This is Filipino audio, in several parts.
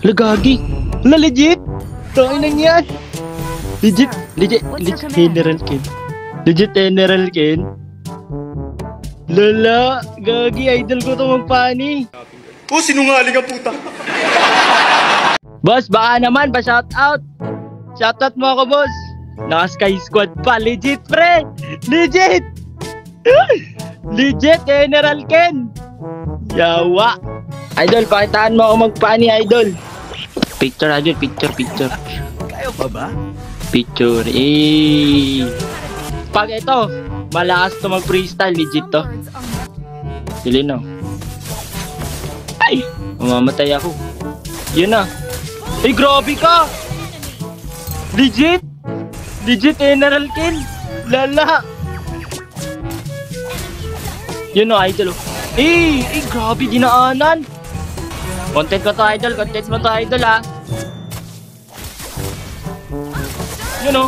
Lagagi. La legit. Tayo nang yan. Legit General Ken. Legit General Ken. Lala, gagi, idol ko to magpani. Oh, sinungaling ang puta. Boss, baka naman, pa-shoutout. Shoutout mo ako, boss. Naka-Sky Squad pa. Legit, pre. Legit. Legit, General Ken. Yawa. Idol, pakitaan mo ako magpani, idol. Picture, idol. Picture. Kayo pa ba? Picture. Pag ito, malakas to mag-freestyle. Legit to. Sili na. Ay, mamamatay ako. Yun na. Ay, grabe ka. Legit General Ken. Lala. Yun o, idol. Grabe, dinaanan. Content mo to, idol. Content mo to, idol, ha. Yun o.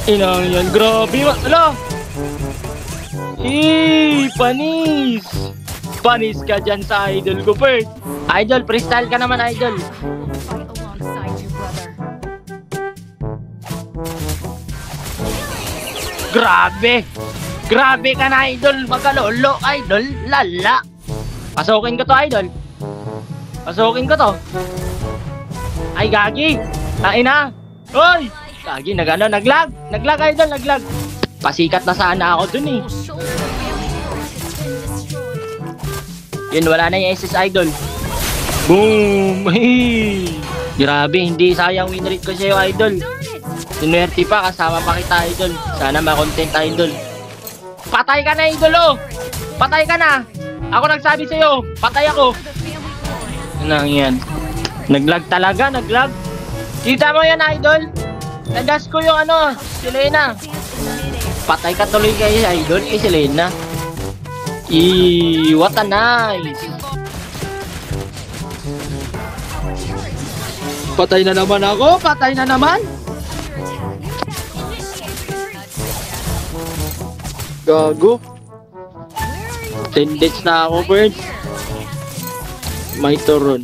Inang yan. Grabe. Ala. Panis. Panis ka dyan sa idol ko, Bert. Idol, freestyle ka naman, idol. Grabe ka na, idol. Magalolo, idol. Lala. Pasukin ko to, idol. Pasukin ko to. Ay, gagi. Tain na. Hoy. Gagi, naglag. Naglag, idol, naglag. Pasikat na sana ako dun, eh. Yun, wala na yung SS, idol. Boom. Hey. Grabe, hindi sayang win rate ko sa'yo, idol. Sinuwerte pa, kasama pa kita, idol. Sana ma-content, idol. Patay ka na, idol, oh. Patay ka na. Ako nagsabi sa'yo, patay ako. Ano yan? Naglag talaga, naglag. Kita mo yan, idol. Nadas ko yung ano, si Lena. Patay ka tuloy kayo, idol. Si Lena. What a nice. Patay na naman ako, patay na naman. Gago. 10 days na ako, Bird. May turon.